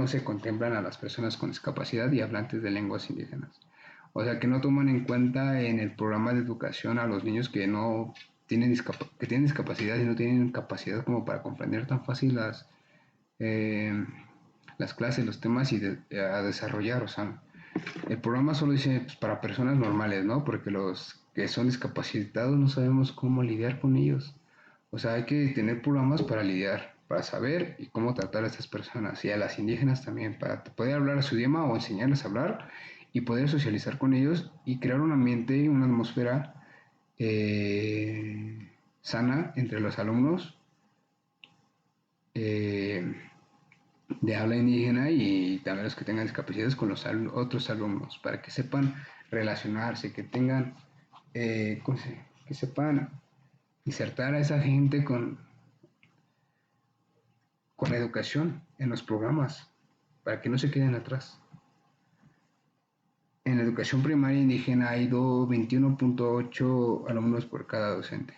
se contemplan a las personas con discapacidad y hablantes de lenguas indígenas. O sea, que no toman en cuenta en el programa de educación a los niños que no que tienen discapacidad y no tienen capacidad como para comprender tan fácil eh, las clases, los temas a desarrollar. O sea, el programa solo dice pues, para personas normales, ¿no? Porque los que son discapacitados no sabemos cómo lidiar con ellos. O sea, hay que tener programas para lidiar, para saber y cómo tratar a estas personas y a las indígenas también, para poder hablar su idioma o enseñarles a hablar y poder socializar con ellos y crear un ambiente y una atmósfera sana entre los alumnos eh, de habla indígena y también los que tengan discapacidades con los otros alumnos, para que sepan relacionarse, que tengan, que sepan insertar a esa gente con la educación en los programas, para que no se queden atrás. En la educación primaria indígena hay 21.8 alumnos por cada docente.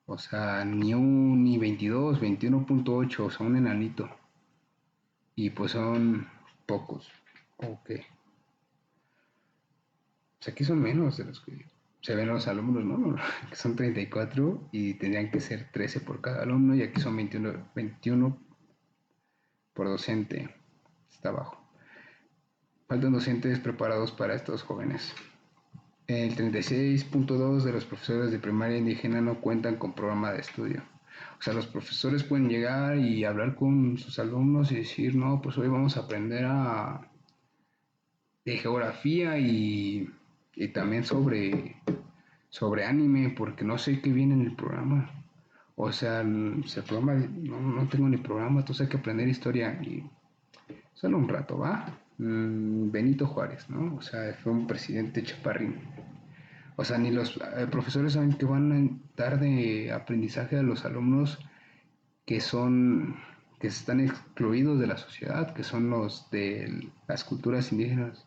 O sea, ni un, ni 22, 21.8, o sea, un enanito. Y pues son pocos. Ok. O sea, aquí son menos de los que se ven los alumnos, ¿no? Que son 34 y tendrían que ser 13 por cada alumno y aquí son 21 por docente. Está bajo. Faltan docentes preparados para estos jóvenes. El 36.2 de los profesores de primaria indígena no cuentan con programa de estudio. O sea, los profesores pueden llegar y hablar con sus alumnos y decir, no, pues hoy vamos a aprender de geografía y también sobre anime, porque no sé qué viene en el programa. O sea, el programa, no tengo ni programa, entonces hay que aprender historia y solo un rato, ¿va? Benito Juárez, ¿no? O sea, fue un presidente chaparrín. O sea, ni los profesores saben que van a dar de aprendizaje a los alumnos que son, que están excluidos de la sociedad, que son los de las culturas indígenas.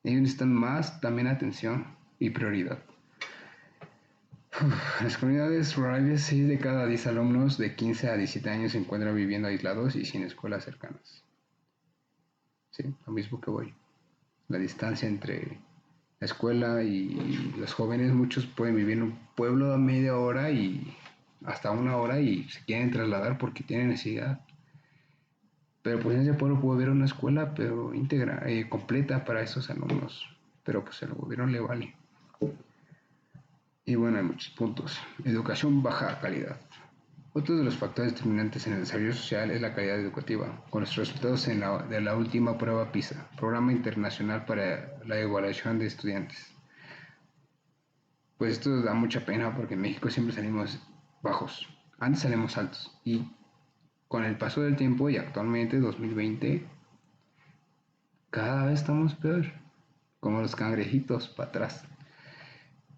Ellos necesitan más también atención y prioridad. En las comunidades rurales, 6 de cada 10 alumnos de 15 a 17 años se encuentran viviendo aislados y sin escuelas cercanas. Sí, lo mismo que voy. La distancia entre la escuela y los jóvenes, muchos pueden vivir en un pueblo a media hora y hasta una hora y se quieren trasladar porque tienen necesidad. Pero pues en ese pueblo puede haber una escuela, pero íntegra, completa para esos alumnos. Pero pues al gobierno le vale. Y bueno, hay muchos puntos. Educación baja calidad. Otro de los factores determinantes en el desarrollo social es la calidad educativa, con los resultados de la última prueba PISA, Programa Internacional para la Evaluación de Estudiantes. Pues esto da mucha pena porque en México siempre salimos bajos. Antes salimos altos. Y con el paso del tiempo y actualmente 2020, cada vez estamos peor. Como los cangrejitos para atrás.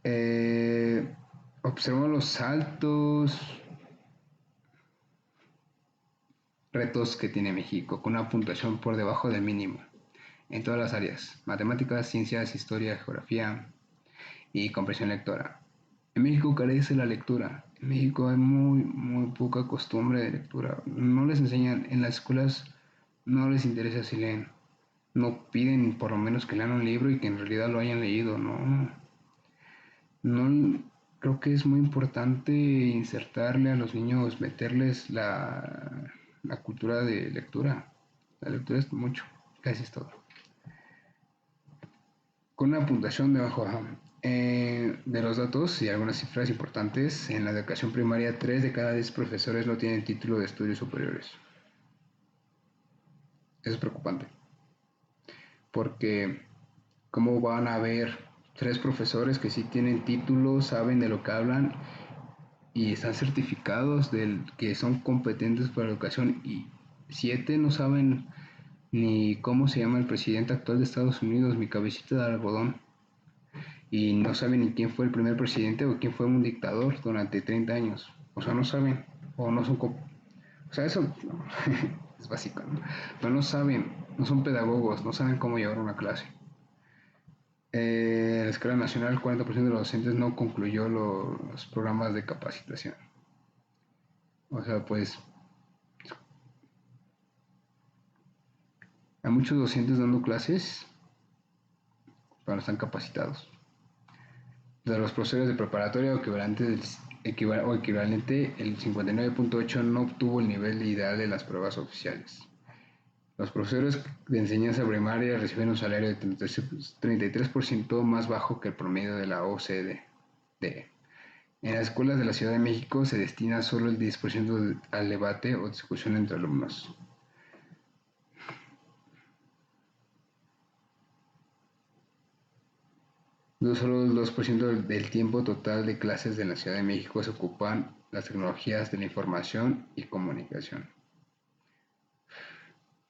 Eh, Observamos los saltos retos que tiene México, con una puntuación por debajo del mínimo en todas las áreas: matemáticas, ciencias, historia, geografía y comprensión lectora. En México carece la lectura. En México hay muy poca costumbre de lectura. No les enseñan en las escuelas, no les interesa si leen. No piden por lo menos que lean un libro y que en realidad lo hayan leído. No, creo que es muy importante insertarle a los niños, meterles la cultura de lectura. La lectura es mucho, casi es todo. Con una puntuación debajo de los datos y algunas cifras importantes, en la educación primaria 3 de cada 10 profesores no tienen título de estudios superiores. Eso es preocupante, porque ¿cómo van a haber 3 profesores que sí tienen título, saben de lo que hablan y están certificados de que son competentes para la educación y 7 no saben ni cómo se llama el presidente actual de Estados Unidos, mi cabecita de algodón? Y no saben ni quién fue el primer presidente o quién fue un dictador durante 30 años. O sea, no saben, o no son... O sea, eso no, es básico, ¿no? Pero no saben, no son pedagogos, no saben cómo llevar una clase. En la escuela nacional, el 40% de los docentes no concluyó los programas de capacitación. O sea, pues Hay muchos docentes dando clases, pero no están capacitados. De los profesores de preparatoria o equivalente, el 59.8 no obtuvo el nivel ideal de las pruebas oficiales. Los profesores de enseñanza primaria reciben un salario de 33% más bajo que el promedio de la OCDE. En las escuelas de la Ciudad de México se destina solo el 10% al debate o discusión entre alumnos. Solo el 2% del tiempo total de clases de la Ciudad de México se ocupan las tecnologías de la información y comunicación.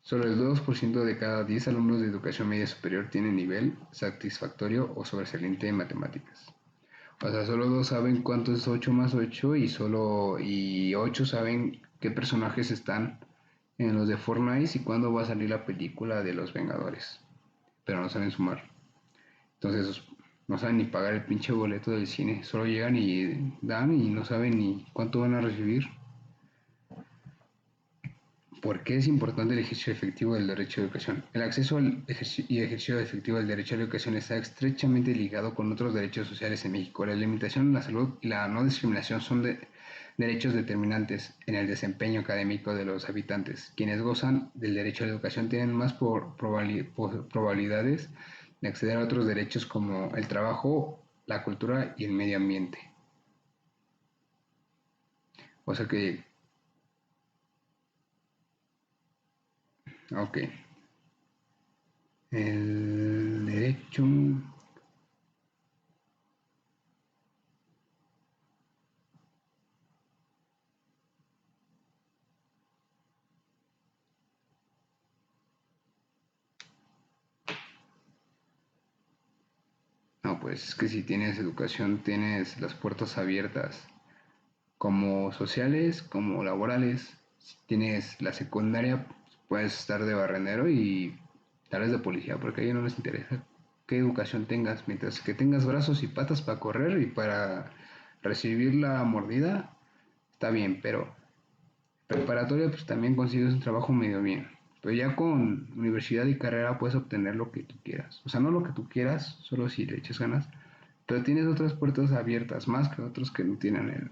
Solo el 2% de cada 10 alumnos de educación media superior tienen nivel satisfactorio o sobresaliente en matemáticas. O sea, solo 2 saben cuánto es 8 más 8 y 8 saben qué personajes están en los de Fortnite y cuándo va a salir la película de los Vengadores. Pero no saben sumar. Entonces no saben ni pagar el pinche boleto del cine. Solo llegan y dan y no saben ni cuánto van a recibir. ¿Por qué es importante el ejercicio efectivo del derecho a la educación? El acceso y ejercicio efectivo del derecho a la educación está estrechamente ligado con otros derechos sociales en México. La alimentación, la salud y la no discriminación son derechos determinantes en el desempeño académico de los habitantes. Quienes gozan del derecho a la educación tienen más probabilidades de acceder a otros derechos como el trabajo, la cultura y el medio ambiente. O sea que, ok, el derecho. No, pues es que si tienes educación tienes las puertas abiertas, como sociales, como laborales. Si tienes la secundaria, puedes estar de barrendero y tal vez de policía, porque a ellos no les interesa qué educación tengas. Mientras que tengas brazos y patas para correr y para recibir la mordida, está bien, pero preparatoria pues también consigues un trabajo medio bien. Pero ya con universidad y carrera puedes obtener lo que tú quieras. O sea, no lo que tú quieras, solo si le echas ganas. Pero tienes otras puertas abiertas, más que otros que no tienen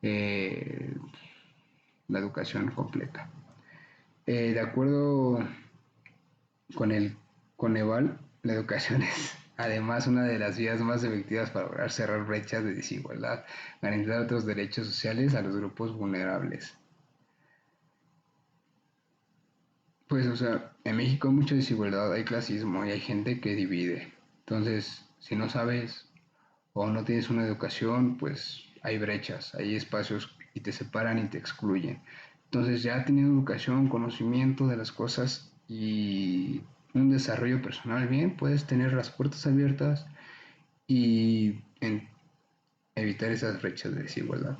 eh, la educación completa. De acuerdo con el Coneval, la educación es además una de las vías más efectivas para lograr cerrar brechas de desigualdad, garantizar otros derechos sociales a los grupos vulnerables. Pues, o sea, en México hay mucha desigualdad, hay clasismo y hay gente que divide. Entonces, si no sabes o no tienes una educación, pues hay brechas, hay espacios y te separan y te excluyen. Entonces, ya teniendo educación, conocimiento de las cosas y un desarrollo personal bien, puedes tener las puertas abiertas y evitar esas brechas de desigualdad.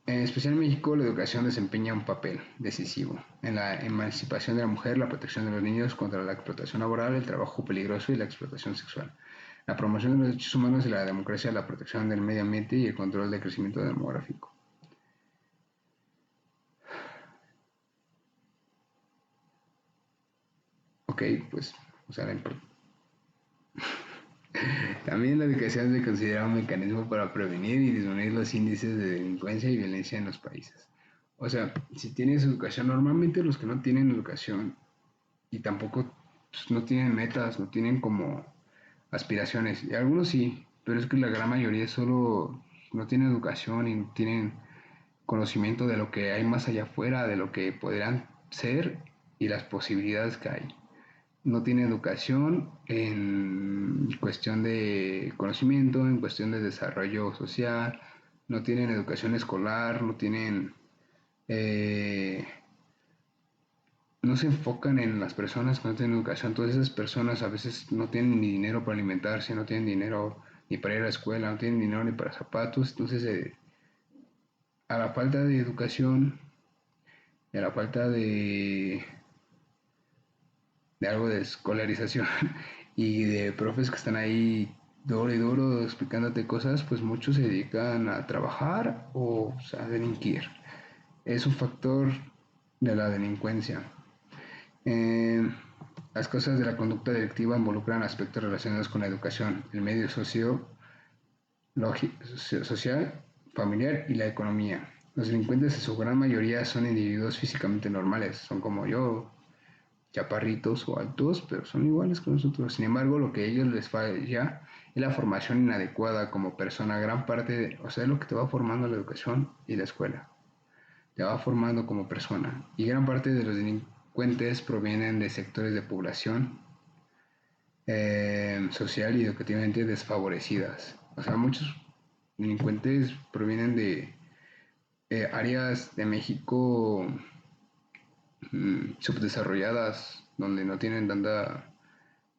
En especial en México, la educación desempeña un papel decisivo en la emancipación de la mujer, la protección de los niños contra la explotación laboral, el trabajo peligroso y la explotación sexual, la promoción de los derechos humanos y la democracia, la protección del medio ambiente y el control del crecimiento demográfico. Ok, pues, o sea, también la educación se considera un mecanismo para prevenir y disminuir los índices de delincuencia y violencia en los países. O sea, si tienes educación, normalmente los que no tienen educación y tampoco pues, no tienen metas, no tienen como aspiraciones. Y algunos sí, pero es que la gran mayoría solo no tienen educación y no tienen conocimiento de lo que hay más allá afuera, de lo que podrían ser y las posibilidades que hay. No tienen educación en cuestión de conocimiento, en cuestión de desarrollo social, no tienen educación escolar, no tienen no se enfocan en las personas que no tienen educación. Todas esas personas a veces no tienen ni dinero para alimentarse, no tienen dinero ni para ir a la escuela, no tienen dinero ni para zapatos. Entonces, a la falta de educación y a la falta de algo de escolarización y de profes que están ahí duro y duro explicándote cosas, pues muchos se dedican a trabajar o a delinquir. Es un factor de la delincuencia. Eh, las causas de la conducta delictiva involucran aspectos relacionados con la educación, el medio social, familiar y la economía. Los delincuentes en su gran mayoría son individuos físicamente normales, son como yo, chaparritos o altos, pero son iguales que nosotros. Sin embargo, lo que a ellos les falla es la formación inadecuada como persona. Gran parte, o sea, es lo que te va formando la educación y la escuela. Te va formando como persona. Y gran parte de los delincuentes provienen de sectores de población social y educativamente desfavorecidas. O sea, muchos delincuentes provienen de áreas de México subdesarrolladas, donde no tienen tanta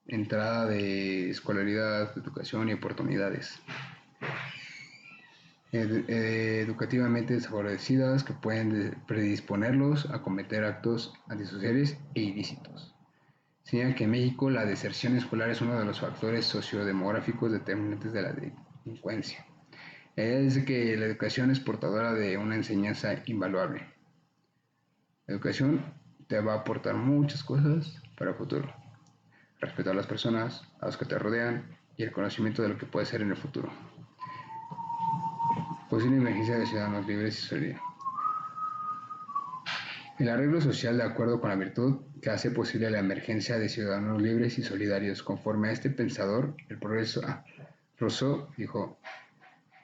entrada de escolaridad, de educación y oportunidades. Educativamente desfavorecidas que pueden predisponerlos a cometer actos antisociales e ilícitos. Señala que en México la deserción escolar es uno de los factores sociodemográficos determinantes de la delincuencia. Ella dice que la educación es portadora de una enseñanza invaluable. La educación te va a aportar muchas cosas para el futuro. Respeto a las personas, a los que te rodean y el conocimiento de lo que puede ser en el futuro. Posible emergencia de ciudadanos libres y solidarios. El arreglo social de acuerdo con la virtud que hace posible la emergencia de ciudadanos libres y solidarios. Conforme a este pensador, el progreso... Rousseau dijo,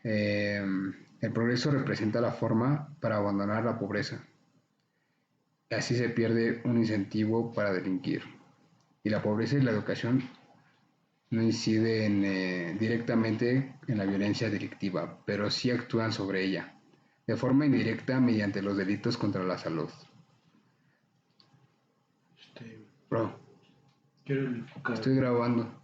el progreso representa la forma para abandonar la pobreza. Así se pierde un incentivo para delinquir. Y la pobreza y la educación no inciden directamente en la violencia delictiva, pero sí actúan sobre ella, de forma indirecta mediante los delitos contra la salud. Este, Bro, quiero enfocar. estoy grabando.